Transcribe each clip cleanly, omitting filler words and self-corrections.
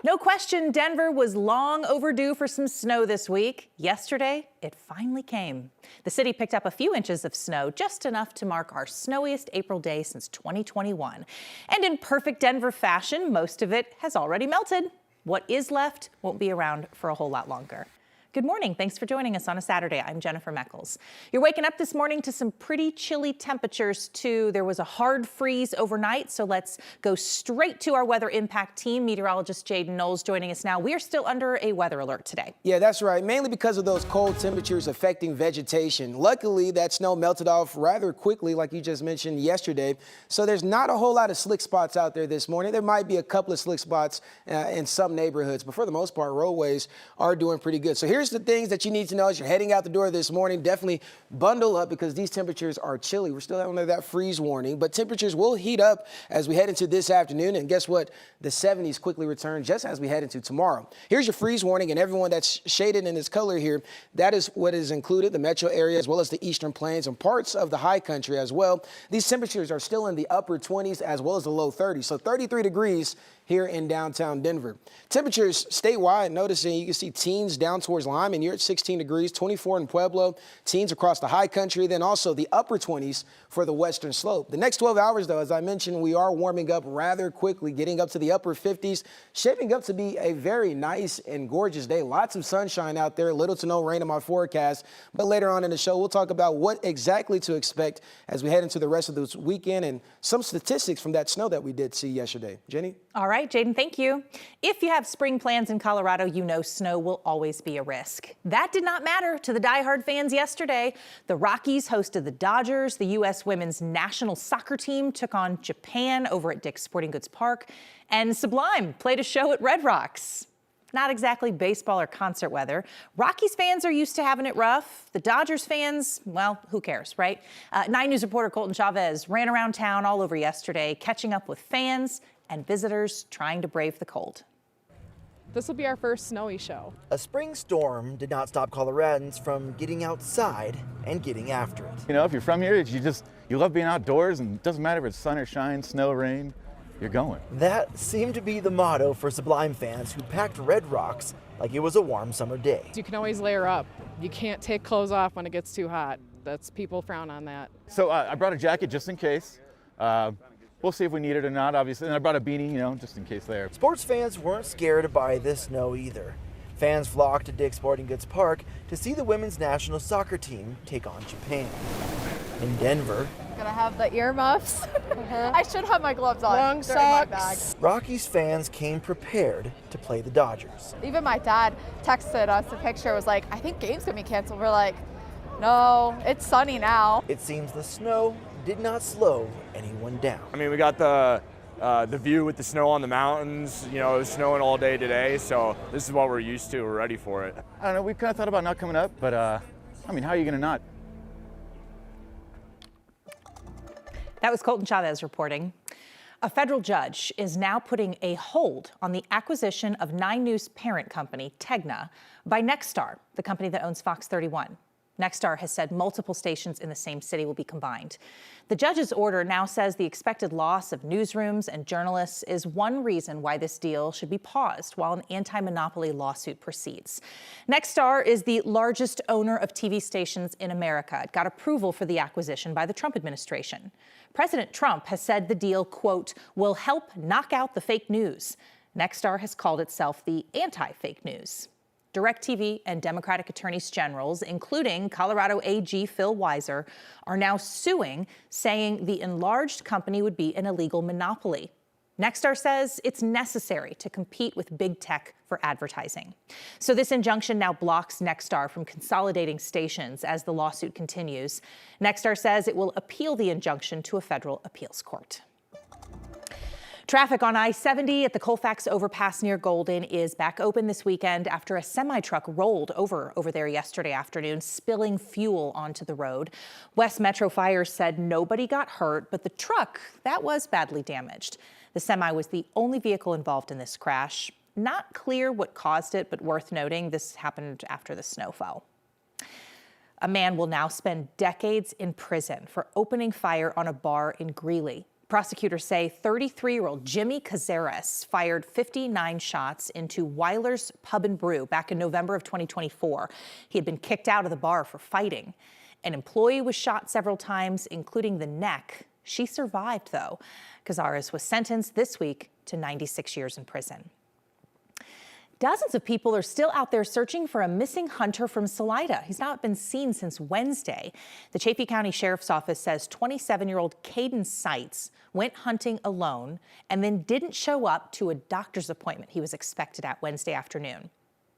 No question, Denver was long overdue for some snow this week. Yesterday, it finally came. The city picked up a few inches of snow, just enough to mark our snowiest April day since 2021. And in perfect Denver fashion, most of it has already melted. What is left won't be around for a whole lot longer. Good morning. Thanks for joining us on a Saturday. I'm Jennifer Meckles. You're waking up this morning to some pretty chilly temperatures, too. There was a hard freeze overnight, so let's go straight to our weather impact team. Meteorologist Jaden Knowles joining us now. We are still under a weather alert today. Yeah, that's right. Mainly because of those cold temperatures affecting vegetation. Luckily, that snow melted off rather quickly, like you just mentioned yesterday. So there's not a whole lot of slick spots out there this morning. There might be a couple of slick spots in some neighborhoods, but for the most part, roadways are doing pretty good. So here's the things that you need to know as you're heading out the door this morning. Definitely bundle up because these temperatures are chilly. We're still under that freeze warning, but temperatures will heat up as we head into this afternoon. And guess what? The 70s quickly return just as we head into tomorrow. Here's your freeze warning, and everyone that's shaded in this color here, that is what is included, the metro area as well as the eastern plains and parts of the high country as well. These temperatures are still in the upper 20s as well as the low 30s. So 33 degrees here in downtown Denver. Temperatures statewide, noticing you can see teens down towards Lyman. You're at 16 degrees, 24 in Pueblo, teens across the high country, then also the upper 20s for the western slope. The next 12 hours, though, as I mentioned, we are warming up rather quickly, getting up to the upper 50s, shaping up to be a very nice and gorgeous day. Lots of sunshine out there, little to no rain in my forecast. But later on in the show, we'll talk about what exactly to expect as we head into the rest of this weekend and some statistics from that snow that we did see yesterday. Jenny? All right, Jaden, thank you. If you have spring plans in Colorado, you know snow will always be a risk. That did not matter to the diehard fans yesterday. The Rockies hosted the Dodgers. The U.S. women's national soccer team took on Japan over at Dick's Sporting Goods Park. And Sublime played a show at Red Rocks. Not exactly baseball or concert weather. Rockies fans are used to having it rough. The Dodgers fans, well, who cares, right? 9 News reporter Colton Chavez ran around town all over yesterday, catching up with fans and visitors trying to brave the cold. This will be our first snowy show. A spring storm did not stop Coloradans from getting outside and getting after it. You know, if you're from here, you love being outdoors, and it doesn't matter if it's sun or shine, snow, rain, you're going. That seemed to be the motto for Sublime fans who packed Red Rocks like it was a warm summer day. You can always layer up. You can't take clothes off when it gets too hot. People frown on that. So I brought a jacket just in case. We'll see if we need it or not, obviously. And I brought a beanie, just in case there. Sports fans weren't scared by this snow either. Fans flocked to Dick's Sporting Goods Park to see the women's national soccer team take on Japan. In Denver, Gonna have the earmuffs. I should have my gloves on. Long They're in my bag. socks. Rockies fans came prepared to play the Dodgers. Even my dad texted us a picture, was like, I think game's gonna be canceled. We're like, no, it's sunny now. It seems the snow did not slow anyone down. I mean, we got the view with the snow on the mountains. You know, it was snowing all day today, so this is what we're used to. We're ready for it. I don't know, we kind of thought about not coming up, but I mean, how are you going to not? That was Colton Chavez reporting. A federal judge is now putting a hold on the acquisition of 9 News parent company, Tegna, by Nexstar, the company that owns Fox 31. Nexstar has said multiple stations in the same city will be combined. The judge's order now says the expected loss of newsrooms and journalists is one reason why this deal should be paused while an anti-monopoly lawsuit proceeds. Nexstar is the largest owner of TV stations in America. It got approval for the acquisition by the Trump administration. President Trump has said the deal, quote, will help knock out the fake news. Nexstar has called itself the anti-fake news. DirecTV and Democratic attorneys generals, including Colorado AG Phil Weiser, are now suing, saying the enlarged company would be an illegal monopoly. Nexstar says it's necessary to compete with big tech for advertising. So this injunction now blocks Nexstar from consolidating stations as the lawsuit continues. Nexstar says it will appeal the injunction to a federal appeals court. Traffic on I-70 at the Colfax overpass near Golden is back open this weekend after a semi-truck rolled over there yesterday afternoon, spilling fuel onto the road. West Metro Fire said nobody got hurt, but the truck, that was badly damaged. The semi was the only vehicle involved in this crash. Not clear what caused it, but worth noting, this happened after the snow fell. A man will now spend decades in prison for opening fire on a bar in Greeley. Prosecutors say 33-year-old Jimmy Cazares fired 59 shots into Weiler's Pub and Brew back in November of 2024. He had been kicked out of the bar for fighting. An employee was shot several times, including the neck. She survived, though. Cazares was sentenced this week to 96 years in prison. Dozens of people are still out there searching for a missing hunter from Salida. He's not been seen since Wednesday. The Chaffee County Sheriff's Office says 27-year-old Caden Seitz went hunting alone and then didn't show up to a doctor's appointment he was expected at Wednesday afternoon.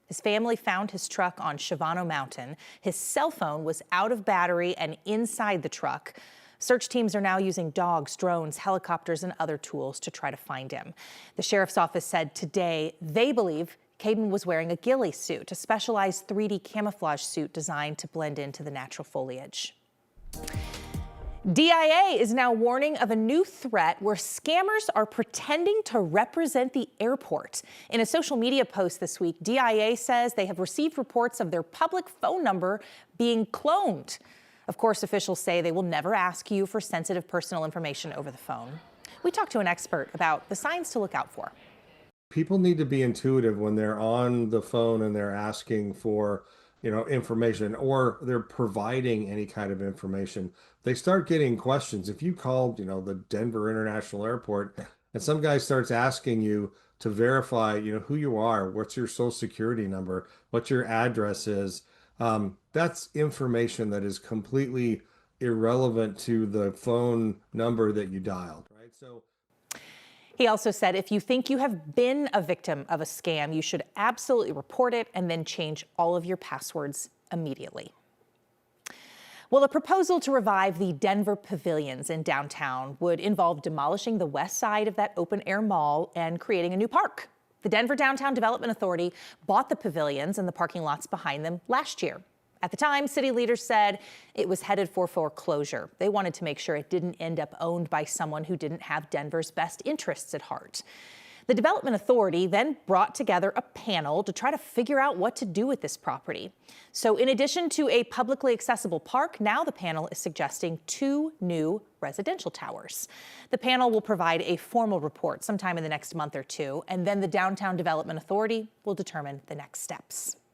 His family found his truck on Shavano Mountain. His cell phone was out of battery and inside the truck. Search teams are now using dogs, drones, helicopters, and other tools to try to find him. The sheriff's office said today they believe Caden was wearing a ghillie suit, a specialized 3D camouflage suit designed to blend into the natural foliage. DIA is now warning of a new threat where scammers are pretending to represent the airport. In a social media post this week, DIA says they have received reports of their public phone number being cloned. Of course, officials say they will never ask you for sensitive personal information over the phone. We talked to an expert about the signs to look out for. People need to be intuitive when they're on the phone and they're asking for, information, or they're providing any kind of information. They start getting questions. If you called, the Denver International Airport and some guy starts asking you to verify, who you are, what's your social security number, what your address is, that's information that is completely irrelevant to the phone number that you dialed, right? He also said if you think you have been a victim of a scam, you should absolutely report it and then change all of your passwords immediately. Well, a proposal to revive the Denver pavilions in downtown would involve demolishing the west side of that open-air mall and creating a new park. The Denver Downtown Development Authority bought the pavilions and the parking lots behind them last year. At the time, city leaders said it was headed for foreclosure. They wanted to make sure it didn't end up owned by someone who didn't have Denver's best interests at heart. The Development Authority then brought together a panel to try to figure out what to do with this property. So in addition to a publicly accessible park, now the panel is suggesting 2 new residential towers. The panel will provide a formal report sometime in the next month or two, and then the Downtown Development Authority will determine the next steps.